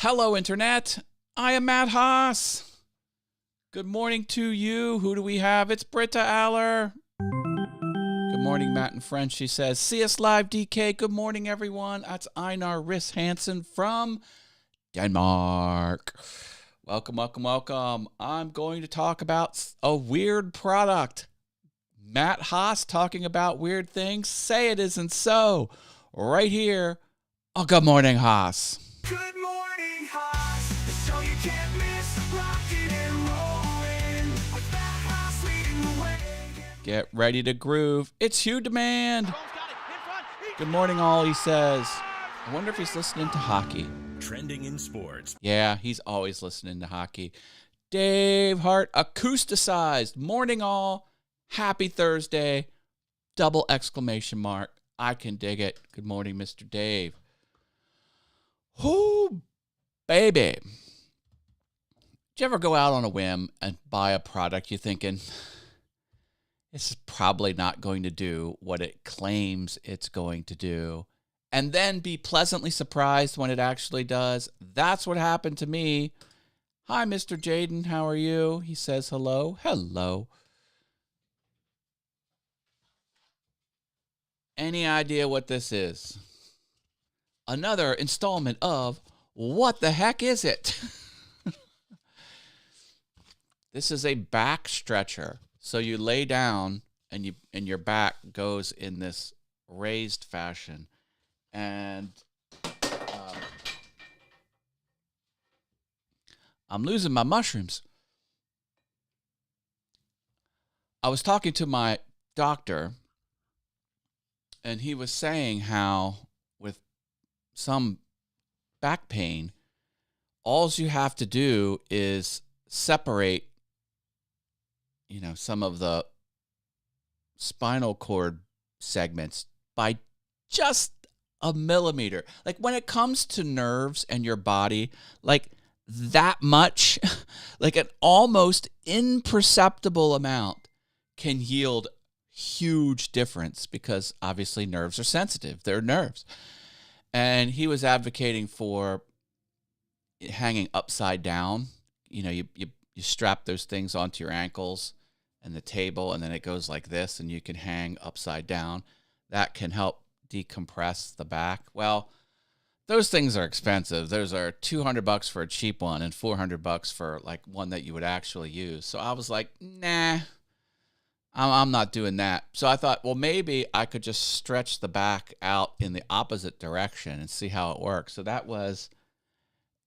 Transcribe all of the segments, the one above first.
Hello, Internet. I am Matt Haas. Good morning to you. Who do we have? It's Britta Aller. Good morning, Matt and friends. She says, see us live, DK. Good morning, everyone. That's Einar Riss Hansen from Denmark. Welcome, welcome, welcome. I'm going to talk about a weird product. Matt Haas talking about weird things. Say it isn't so. Right here. Oh, good morning, Haas. Good morning, Haas. The show you can't miss. Rocking and rolling with Matt Haas leading the way. Get ready to groove. It's Hugh Demand. Good morning, all, he says. I wonder if he's listening to hockey. Trending in sports. Yeah, he's always listening to hockey. Dave Hart, acousticized. Morning, all. Happy Thursday. Double exclamation mark. I can dig it. Good morning, Mr. Dave. Whoo, baby. Did you ever go out on a whim and buy a product you're thinking, this is probably not going to do what it claims it's going to do, and then be pleasantly surprised when it actually does? That's what happened to me. Hi, Mr. Jaden. How are you? He says hello. Hello. Any idea what this is? Another installment of What the Heck Is It? This is a back stretcher. So you lay down and your back goes in this raised fashion. And I'm losing my mushrooms. I was talking to my doctor, and he was saying how with some back pain, all you have to do is separate, some of the spinal cord segments by just a millimeter. Like when it comes to nerves and your body, like that much, like an almost imperceptible amount can yield huge difference, because obviously nerves are sensitive. They're nerves. And he was advocating for hanging upside down. You strap those things onto your ankles and the table, and then it goes like this, and you can hang upside down. That can help decompress the back. Well, those things are expensive. Those are $200 for a cheap one and $400 for like one that you would actually use. So I was like, nah, I'm not doing that. So I thought, well, maybe I could just stretch the back out in the opposite direction and see how it works. So that was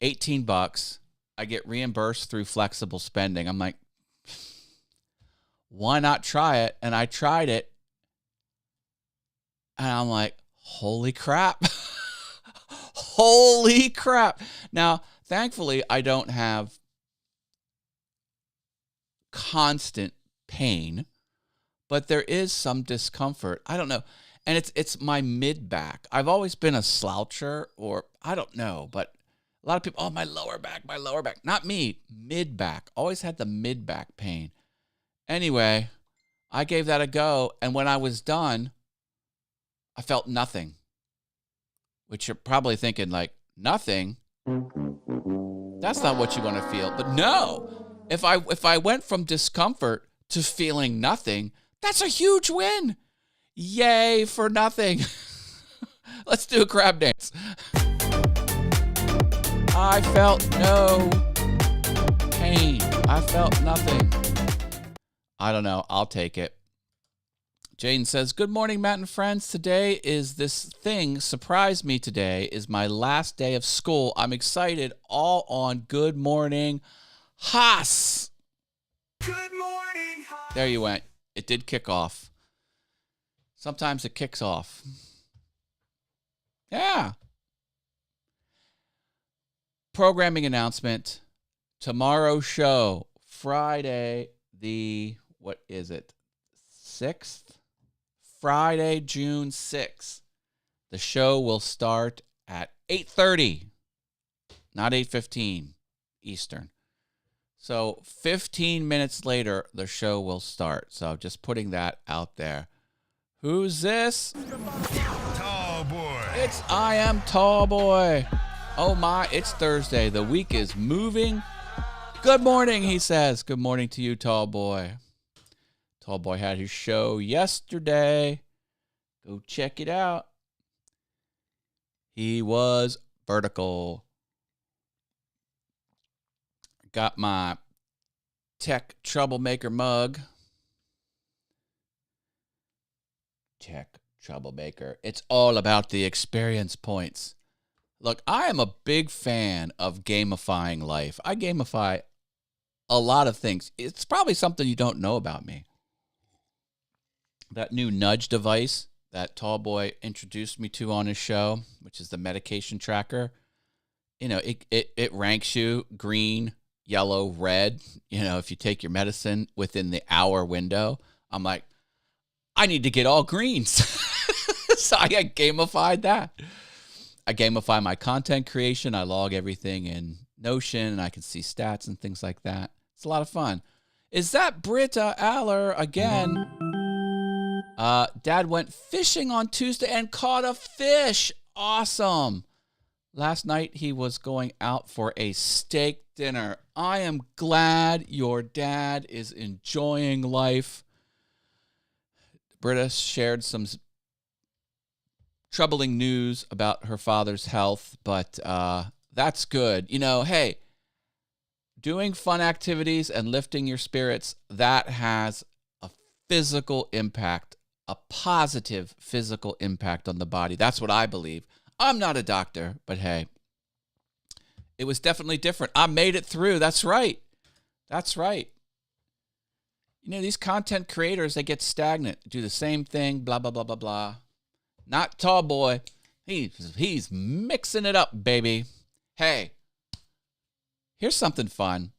$18. I get reimbursed through flexible spending. I'm like, why not try it? And I tried it. And I'm like, holy crap. Holy crap. Now, thankfully, I don't have constant pain, but there is some discomfort. I don't know. And it's my mid-back. I've always been a sloucher, or I don't know, but a lot of people, my lower back. Not me, mid-back. Always had the mid-back pain. Anyway, I gave that a go, and when I was done, I felt nothing. Which you're probably thinking, like, nothing? That's not what you want to feel. But no, if I went from discomfort to feeling nothing, that's a huge win. Yay for nothing. Let's do a crab dance. I felt no pain. I felt nothing. I don't know. I'll take it. Jane says, good morning, Matt and friends. Today is this thing. Surprised me today. Is my last day of school. I'm excited. All on Good Morning Haas. Good morning, Haas. There you went. It did kick off. Sometimes it kicks off. Yeah. Programming announcement. Tomorrow's show, Friday, what is it? 6th? Friday, June 6th. The show will start at 8:30, not 8:15 Eastern. So 15 minutes later, the show will start. So just putting that out there. Who's this? Tall boy. It's I Am Tall Boy. Oh my, it's Thursday. The week is moving. Good morning, he says. Good morning to you, tall boy. Tall boy had his show yesterday. Go check it out. He was vertical. Got my tech troublemaker mug. Tech troublemaker. It's all about the experience points. Look, I am a big fan of gamifying life. I gamify a lot of things. It's probably something you don't know about me. That new nudge device that tall boy introduced me to on his show, which is the medication tracker. You know, it ranks you green, yellow, red. You know, if you take your medicine within the hour window, I'm like, I need to get all greens. So I gamified that. I gamify my content creation. I log everything in Notion, and I can see stats and things like that. It's a lot of fun. Is that Britta Aller again? Dad went fishing on Tuesday and caught a fish. Awesome. Last night he was going out for a steak dinner. I am glad your dad is enjoying life. Britta shared some troubling news about her father's health, but that's good. You know, hey, doing fun activities and lifting your spirits, that has a physical impact, a positive physical impact on the body. That's what I believe. I'm not a doctor, but hey, it was definitely different. I made it through. That's right. That's right. You know, these content creators, they get stagnant, do the same thing, blah, blah, blah, blah, blah. Not tall boy. He's mixing it up, baby. Hey, here's something fun.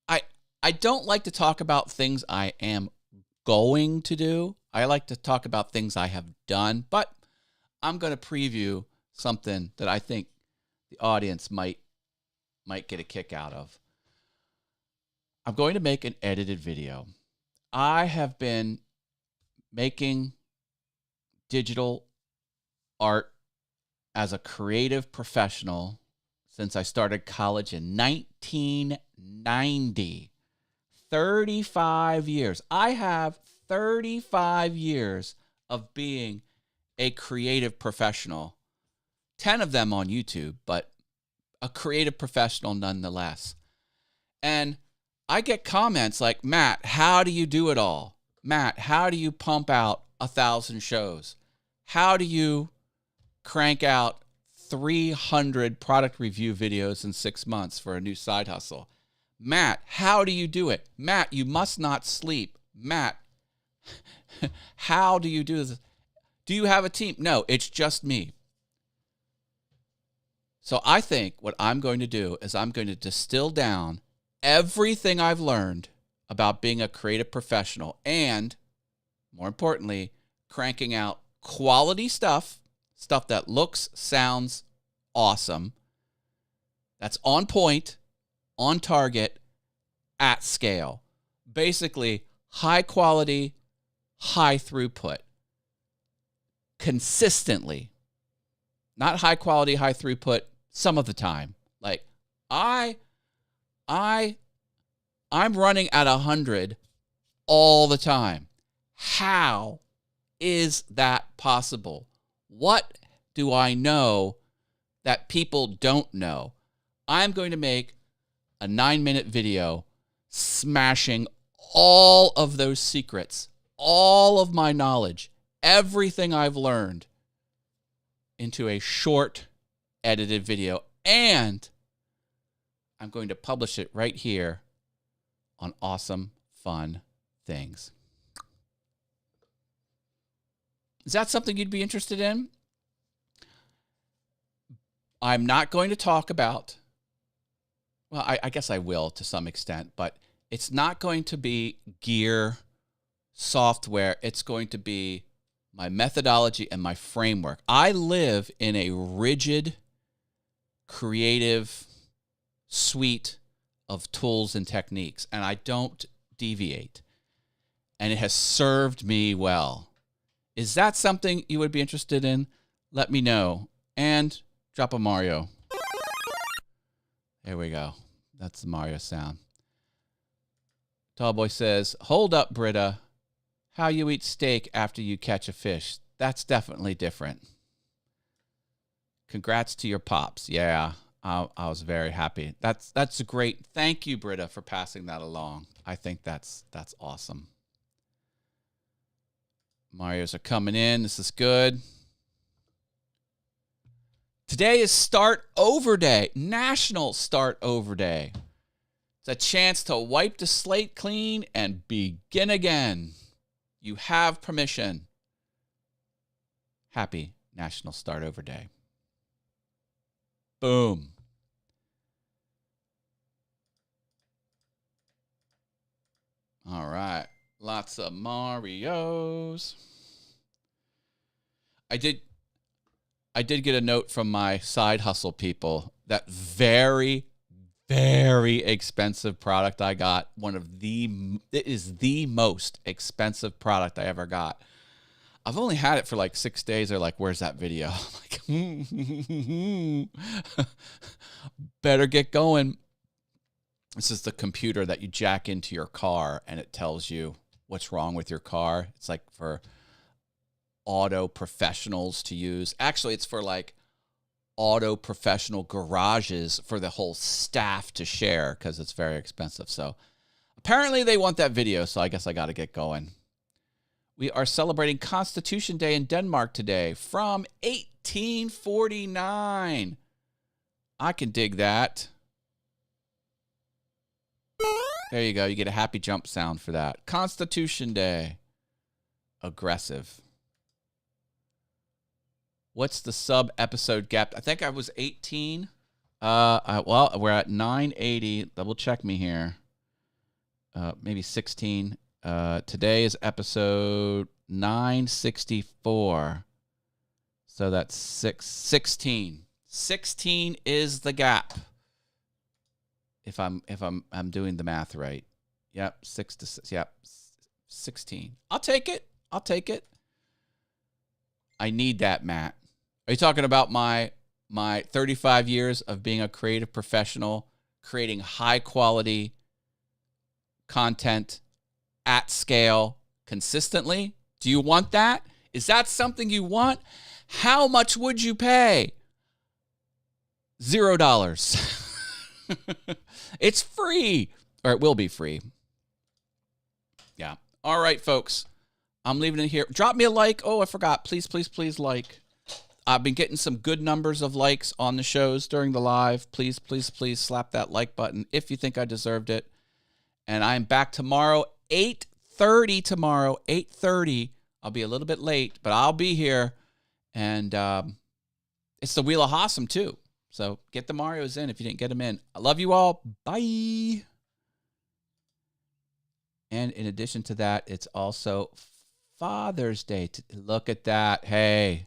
I don't like to talk about things I am going to do. I like to talk about things I have done, but I'm going to preview something that I think the audience might get a kick out of. I'm going to make an edited video. I have been making digital art as a creative professional since I started college in 1990. 35 years. I have 35 years of being a creative professional. 10 of them on YouTube, but a creative professional nonetheless. And I get comments like, Matt, how do you do it all? Matt, how do you pump out 1,000 shows? How do you crank out 300 product review videos in 6 months for a new side hustle? Matt, how do you do it? Matt, you must not sleep. Matt, how do you do this? Do you have a team? No, it's just me. So I think what I'm going to do is I'm going to distill down everything I've learned about being a creative professional and, more importantly, cranking out quality stuff that looks, sounds awesome, that's on point, on target, at scale. Basically, high quality, high throughput. Consistently. Not high quality, high throughput some of the time. Like, I'm running at 100 all the time. How is that possible? What do I know that people don't know? I'm going to make a 9-minute video smashing all of those secrets, all of my knowledge, everything I've learned into a short edited video. And I'm going to publish it right here on Awesome Fun Things. Is that something you'd be interested in? I'm not going to talk about, well, I guess I will to some extent, but it's not going to be gear, software. It's going to be my methodology and my framework. I live in a rigid, creative suite of tools and techniques, and I don't deviate. And it has served me well. Is that something you would be interested in? Let me know. And drop a Mario. There we go. That's the Mario sound. Tallboy says, hold up, Britta. How you eat steak after you catch a fish. That's definitely different. Congrats to your pops. Yeah, I was very happy. That's a great. Thank you, Britta, for passing that along. I think that's awesome. Marios are coming in. This is good. Today is Start Over Day, National Start Over Day. It's a chance to wipe the slate clean and begin again. You have permission. Happy National Start Over Day. Boom. All right. Lots of Marios. I did get a note from my side hustle people that very, very expensive product I got. It is the most expensive product I ever got. I've only had it for like 6 days. They're like, where's that video? I'm like, better get going. This is the computer that you jack into your car and it tells you what's wrong with your car. It's like for auto professionals to use. Actually, it's for like auto professional garages for the whole staff to share because it's very expensive. So apparently they want that video, so I guess I got to get going. We are celebrating Constitution Day in Denmark today from 1849. I can dig that. There you go. You get a happy jump sound for that. Constitution Day. Aggressive. What's the sub-episode gap? I think I was 18. Well, we're at 980. Double check me here. Maybe 16. Today is episode 964. So that's 16. 16 is the gap. If I'm doing the math right. Yep, 6 to 6. Yep. 16. I'll take it. I need that, Matt. Are you talking about my 35 years of being a creative professional, creating high quality content at scale consistently? Do you want that? Is that something you want? How much would you pay? $0. It's free, or it will be free. Yeah. All right, folks. I'm leaving it here. Drop me a like. Oh, I forgot. Please, please, please like. I've been getting some good numbers of likes on the shows during the live. Please, please, please slap that like button if you think I deserved it. And I'm back tomorrow, 8:30 tomorrow, 8:30. I'll be a little bit late, but I'll be here. And it's the Wheel of Awesome, too. So get the Marios in if you didn't get them in. I love you all. Bye. And in addition to that, it's also Father's Day. Look at that. Hey.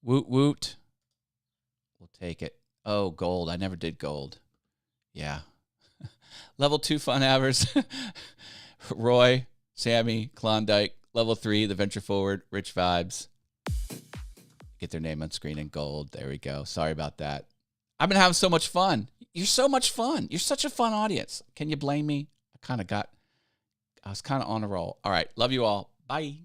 Woot woot. We'll take it. Oh, gold. I never did gold. Yeah. Level 2 fun hours. Roy, Sammy, Klondike. Level 3, the Venture Forward, Rich Vibes. Get their name on screen in gold. There we go. Sorry about that. I've been having so much fun. You're so much fun. You're such a fun audience. Can you blame me? I was kind of on a roll. All right. Love you all. Bye.